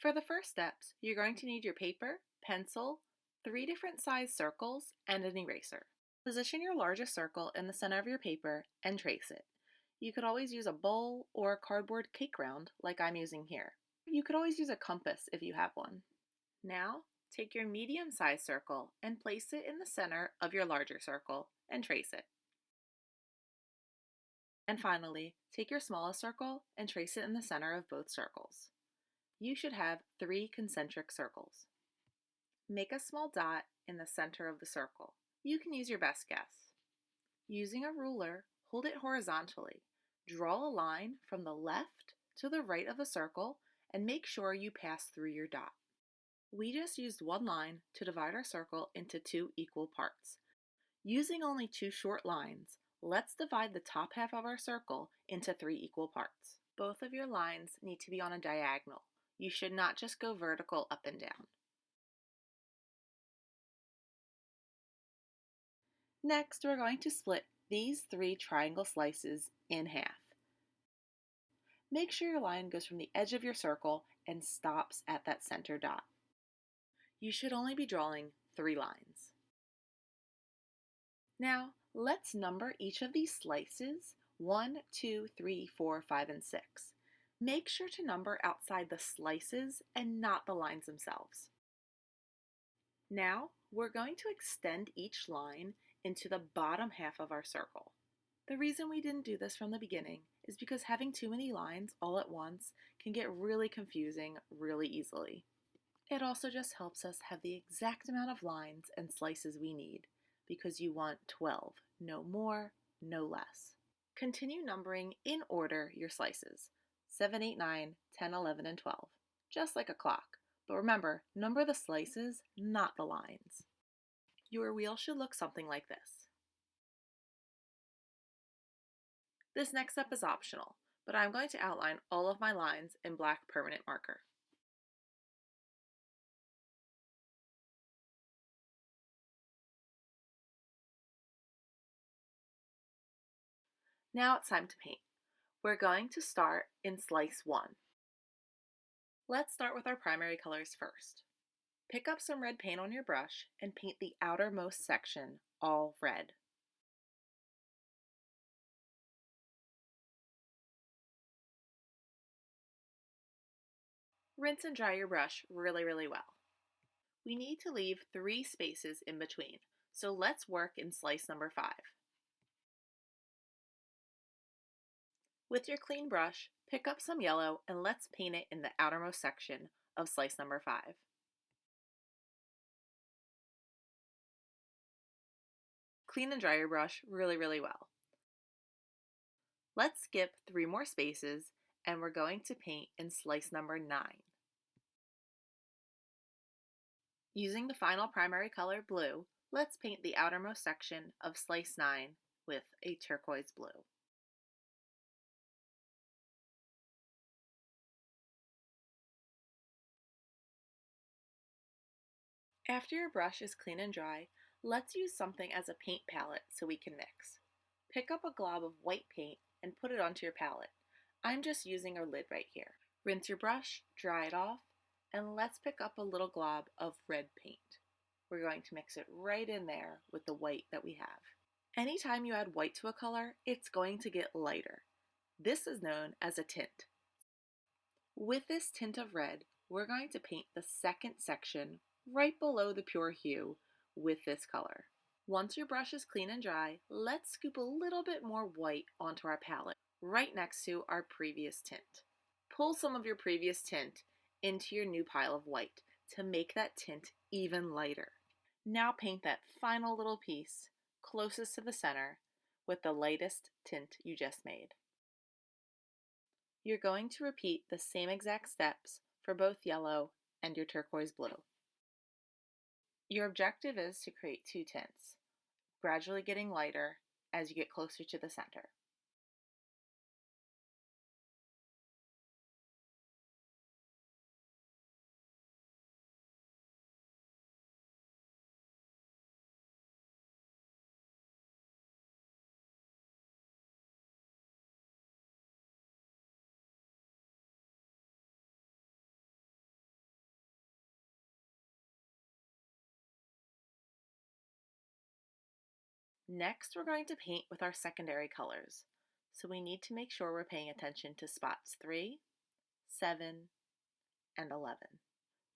For the first steps, you're going to need your paper, pencil, 3 different size circles, and an eraser. Position your largest circle in the center of your paper and trace it. You could always use a bowl or a cardboard cake round like I'm using here. You could always use a compass if you have one. Now, take your medium-sized circle and place it in the center of your larger circle and trace it. And finally, take your smallest circle and trace it in the center of both circles. You should have 3 concentric circles. Make a small dot in the center of the circle. You can use your best guess. Using a ruler, hold it horizontally. Draw a line from the left to the right of the circle and make sure you pass through your dot. We just used one line to divide our circle into 2 equal parts. Using only 2 short lines, let's divide the top half of our circle into 3 equal parts. Both of your lines need to be on a diagonal. You should not just go vertical up and down. Next, we're going to split these 3 triangle slices in half. Make sure your line goes from the edge of your circle and stops at that center dot. You should only be drawing 3 lines. Now, let's number each of these slices 1, 2, 3, 4, 5, and 6. Make sure to number outside the slices and not the lines themselves. Now, we're going to extend each line into the bottom half of our circle. The reason we didn't do this from the beginning is because having too many lines all at once can get really confusing really easily. It also just helps us have the exact amount of lines and slices we need, because you want 12, no more, no less. Continue numbering in order your slices, 7, 8, 9, 10, 11, and 12, just like a clock. But remember, number the slices, not the lines. Your wheel should look something like this. This next step is optional, but I'm going to outline all of my lines in black permanent marker. Now it's time to paint. We're going to start in slice 1. Let's start with our primary colors first. Pick up some red paint on your brush and paint the outermost section all red. Rinse and dry your brush really well. We need to leave 3 spaces in between, so let's work in slice number 5. With your clean brush, pick up some yellow and let's paint it in the outermost section of slice number 5. Clean and dry your brush really well. Let's skip 3 more spaces and we're going to paint in slice number 9. Using the final primary color, blue, let's paint the outermost section of slice 9 with a turquoise blue. After your brush is clean and dry, let's use something as a paint palette so we can mix. Pick up a glob of white paint and put it onto your palette. I'm just using a lid right here. Rinse your brush, dry it off, and let's pick up a little glob of red paint. We're going to mix it right in there with the white that we have. Anytime you add white to a color, it's going to get lighter. This is known as a tint. With this tint of red, we're going to paint the second section right below the pure hue with this color. Once your brush is clean and dry, let's scoop a little bit more white onto our palette, right next to our previous tint. Pull some of your previous tint into your new pile of white to make that tint even lighter. Now paint that final little piece closest to the center with the lightest tint you just made. You're going to repeat the same exact steps for both yellow and your turquoise blue. Your objective is to create 2 tints, gradually getting lighter as you get closer to the center. Next, we're going to paint with our secondary colors. So we need to make sure we're paying attention to spots 3, 7, and 11.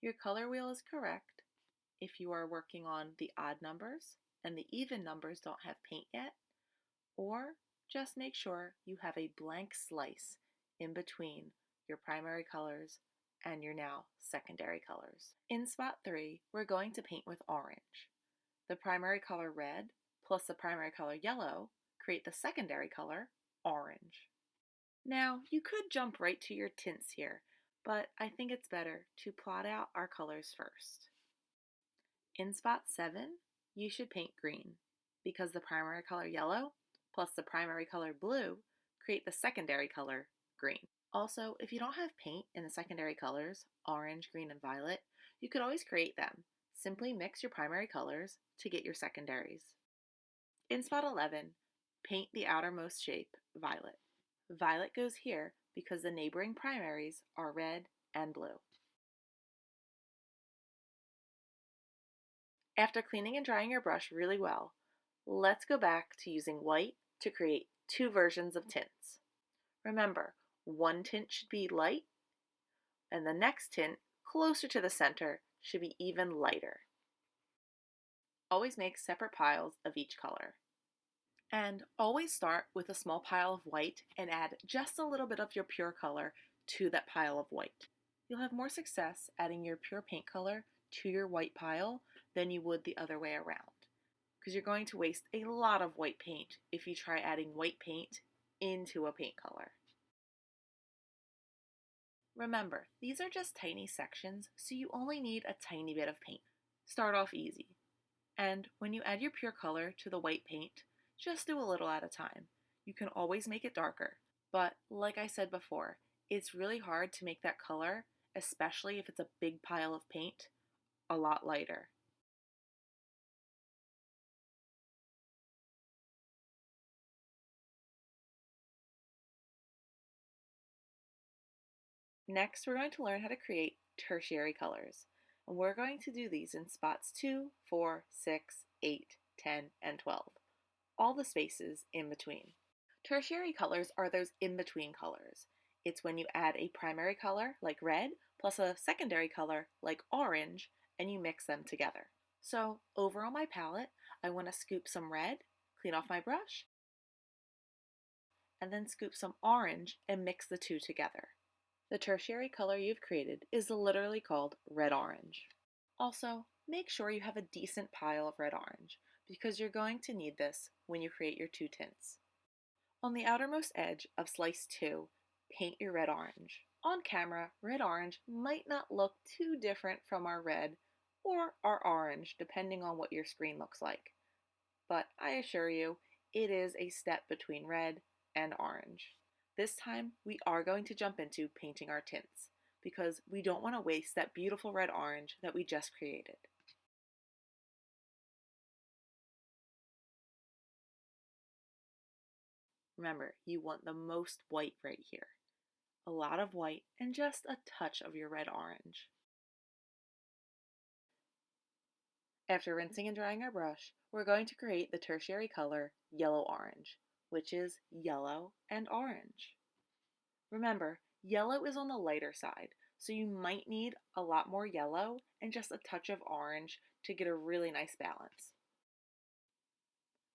Your color wheel is correct if you are working on the odd numbers and the even numbers don't have paint yet, or just make sure you have a blank slice in between your primary colors and your now secondary colors. In spot 3, we're going to paint with orange. The primary color red plus the primary color yellow create the secondary color orange. Now, you could jump right to your tints here, but I think it's better to plot out our colors first. In spot 7, you should paint green, because the primary color yellow plus the primary color blue create the secondary color green. Also, if you don't have paint in the secondary colors, orange, green, and violet, you could always create them. Simply mix your primary colors to get your secondaries. In spot 11, paint the outermost shape violet. Violet goes here because the neighboring primaries are red and blue. After cleaning and drying your brush really well, let's go back to using white to create two versions of tints. Remember, one tint should be light, and the next tint, closer to the center, should be even lighter. Always make separate piles of each color. And always start with a small pile of white and add just a little bit of your pure color to that pile of white. You'll have more success adding your pure paint color to your white pile than you would the other way around, because you're going to waste a lot of white paint if you try adding white paint into a paint color. Remember, these are just tiny sections, so you only need a tiny bit of paint. Start off easy. And when you add your pure color to the white paint, just do a little at a time. You can always make it darker, but like I said before, it's really hard to make that color, especially if it's a big pile of paint, a lot lighter. Next, we're going to learn how to create tertiary colors. And we're going to do these in spots 2, 4, 6, 8, 10, and 12. All the spaces in between. Tertiary colors are those in-between colors. It's when you add a primary color, like red, plus a secondary color, like orange, and you mix them together. So, over on my palette, I want to scoop some red, clean off my brush, and then scoop some orange and mix the two together. The tertiary color you've created is literally called red-orange. Also, make sure you have a decent pile of red-orange, because you're going to need this when you create your two tints. On the outermost edge of slice 2, paint your red-orange. On camera, red-orange might not look too different from our red or our orange, depending on what your screen looks like. But I assure you, it is a step between red and orange. This time, we are going to jump into painting our tints, because we don't want to waste that beautiful red-orange that we just created. Remember, you want the most white right here. A lot of white and just a touch of your red-orange. After rinsing and drying our brush, we're going to create the tertiary color yellow-orange, which is yellow and orange. Remember, yellow is on the lighter side, so you might need a lot more yellow and just a touch of orange to get a really nice balance.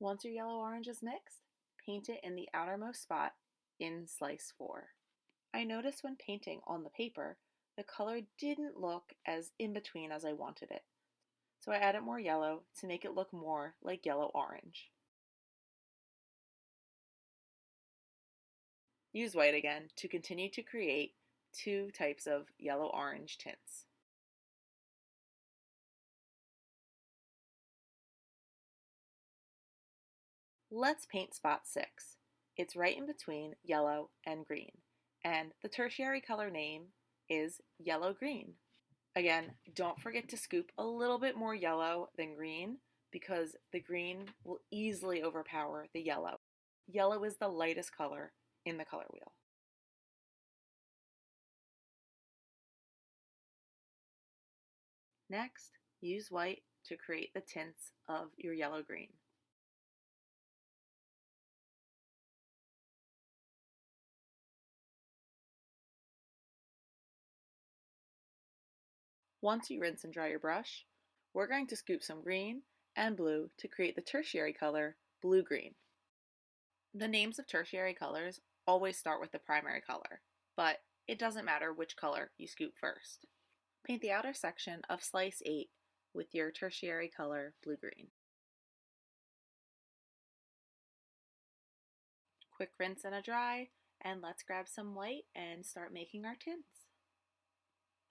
Once your yellow-orange is mixed, paint it in the outermost spot in slice 4. I noticed when painting on the paper, the color didn't look as in between as I wanted it, so I added more yellow to make it look more like yellow-orange. Use white again to continue to create two types of yellow-orange tints. Let's paint spot 6. It's right in between yellow and green, and the tertiary color name is yellow-green. Again, don't forget to scoop a little bit more yellow than green, because the green will easily overpower the yellow. Yellow is the lightest color in the color wheel. Next, use white to create the tints of your yellow-green. Once you rinse and dry your brush, we're going to scoop some green and blue to create the tertiary color, blue-green. The names of tertiary colors always start with the primary color, but it doesn't matter which color you scoop first. Paint the outer section of slice 8 with your tertiary color, blue-green. Quick rinse and a dry, and let's grab some white and start making our tints.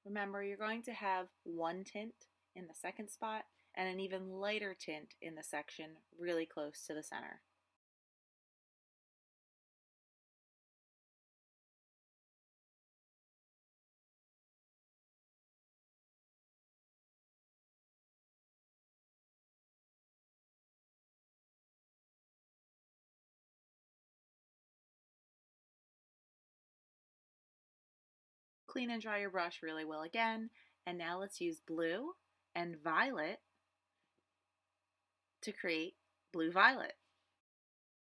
Remember, you're going to have one tint in the second spot and an even lighter tint in the section really close to the center. Clean and dry your brush really well again, and now let's use blue and violet to create blue-violet.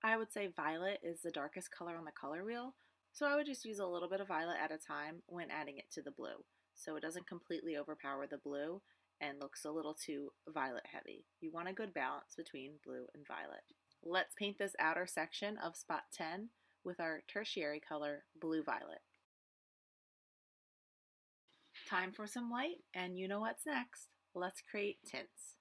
I would say violet is the darkest color on the color wheel, so I would just use a little bit of violet at a time when adding it to the blue, so it doesn't completely overpower the blue and looks a little too violet heavy. You want a good balance between blue and violet. Let's paint this outer section of spot 10 with our tertiary color, blue-violet. Time for some white, and you know what's next. Let's create tints.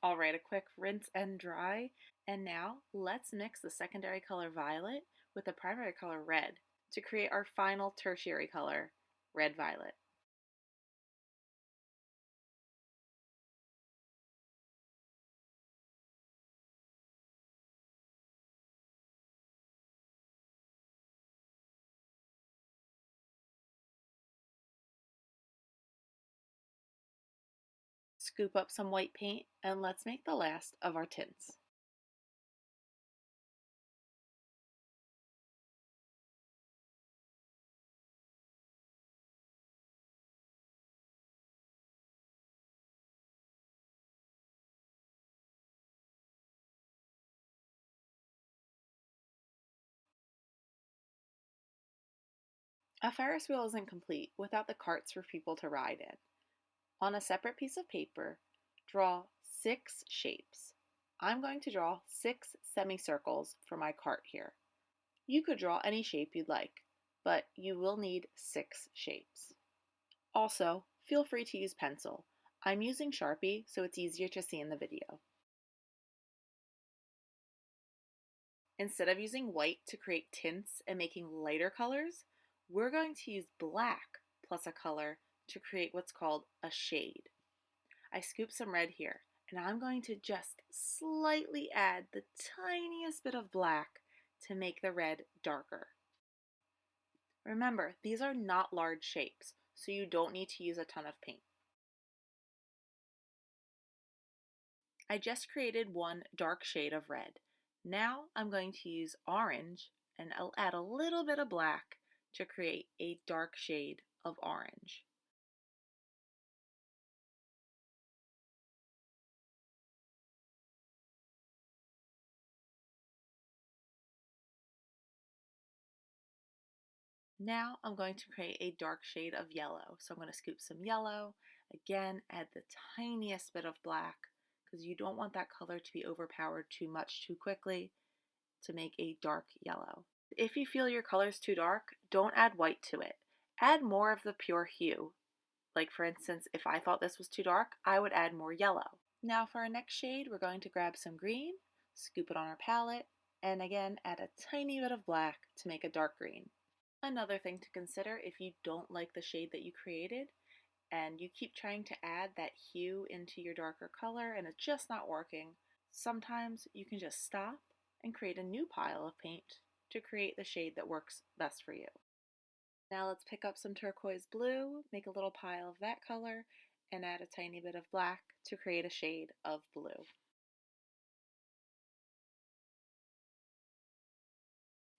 All right, a quick rinse and dry. And now let's mix the secondary color violet with the primary color red to create our final tertiary color, red-violet. Scoop up some white paint and let's make the last of our tints. A Ferris wheel isn't complete without the carts for people to ride in. On a separate piece of paper, draw 6 shapes. I'm going to draw 6 semicircles for my cart here. You could draw any shape you'd like, but you will need 6 shapes. Also, feel free to use pencil. I'm using Sharpie so it's easier to see in the video. Instead of using white to create tints and making lighter colors, we're going to use black plus a color to create what's called a shade. I scooped some red here, and I'm going to just slightly add the tiniest bit of black to make the red darker. Remember, these are not large shapes, so you don't need to use a ton of paint. I just created one dark shade of red. Now I'm going to use orange and I'll add a little bit of black to create a dark shade of orange. Now I'm going to create a dark shade of yellow. So I'm going to scoop some yellow. Again, add the tiniest bit of black because you don't want that color to be overpowered too much too quickly to make a dark yellow. If you feel your color is too dark, don't add white to it. Add more of the pure hue. Like for instance, if I thought this was too dark, I would add more yellow. Now for our next shade, we're going to grab some green, scoop it on our palette, and again add a tiny bit of black to make a dark green. Another thing to consider if you don't like the shade that you created and you keep trying to add that hue into your darker color and it's just not working, sometimes you can just stop and create a new pile of paint to create the shade that works best for you. Now let's pick up some turquoise blue, make a little pile of that color, and add a tiny bit of black to create a shade of blue.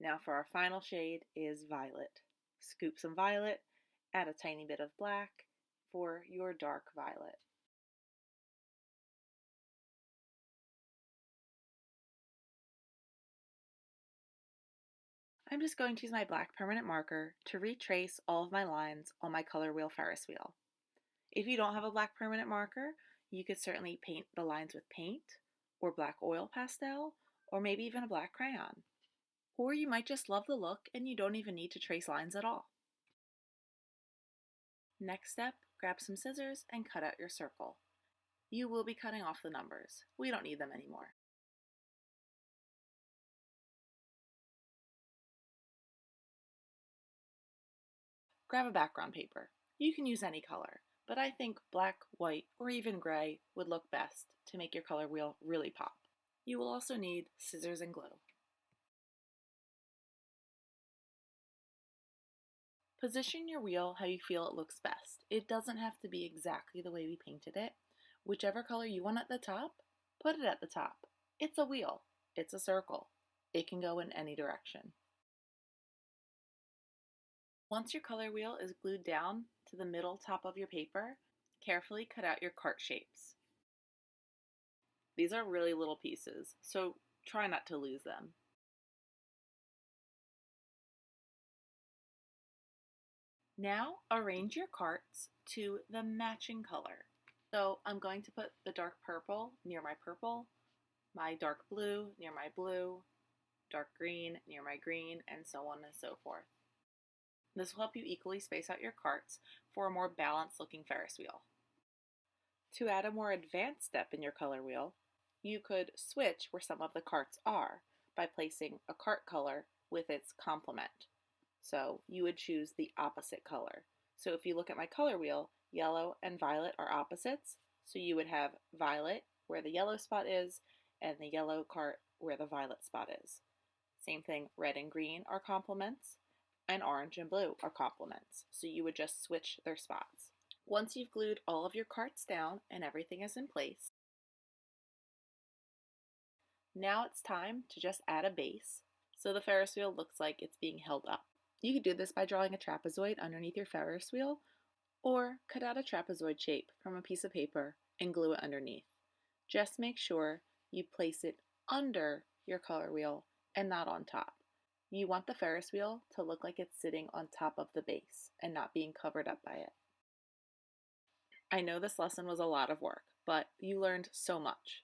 Now for our final shade is violet. Scoop some violet, Add a tiny bit of black for your dark violet. I'm just going to use my black permanent marker to retrace all of my lines on my color wheel Ferris wheel. If you don't have a black permanent marker, you could certainly paint the lines with paint, or black oil pastel, or maybe even a black crayon. Or you might just love the look and you don't even need to trace lines at all. Next step, grab some scissors and cut out your circle. You will be cutting off the numbers. We don't need them anymore. Grab a background paper. You can use any color, but I think black, white, or even gray would look best to make your color wheel really pop. You will also need scissors and glue. Position your wheel how you feel it looks best. It doesn't have to be exactly the way we painted it. Whichever color you want at the top, put it at the top. It's a wheel. It's a circle. It can go in any direction. Once your color wheel is glued down to the middle top of your paper, carefully cut out your cart shapes. These are really little pieces, so try not to lose them. Now arrange your carts to the matching color. So I'm going to put the dark purple near my dark blue near my blue, dark green near my green, and so on and so forth. This will help you equally space out your carts for a more balanced looking Ferris wheel. To add a more advanced step in your color wheel, you could switch where some of the carts are by placing a cart color with its complement. So you would choose the opposite color. So if you look at my color wheel, yellow and violet are opposites. So you would have violet where the yellow spot is and the yellow cart where the violet spot is. Same thing, red and green are complements and orange and blue are complements. So you would just switch their spots. Once you've glued all of your carts down and everything is in place, now it's time to just add a base so the Ferris wheel looks like it's being held up. You could do this by drawing a trapezoid underneath your Ferris wheel, or cut out a trapezoid shape from a piece of paper and glue it underneath. Just make sure you place it under your color wheel and not on top. You want the Ferris wheel to look like it's sitting on top of the base and not being covered up by it. I know this lesson was a lot of work, but you learned so much.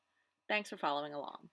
Thanks for following along.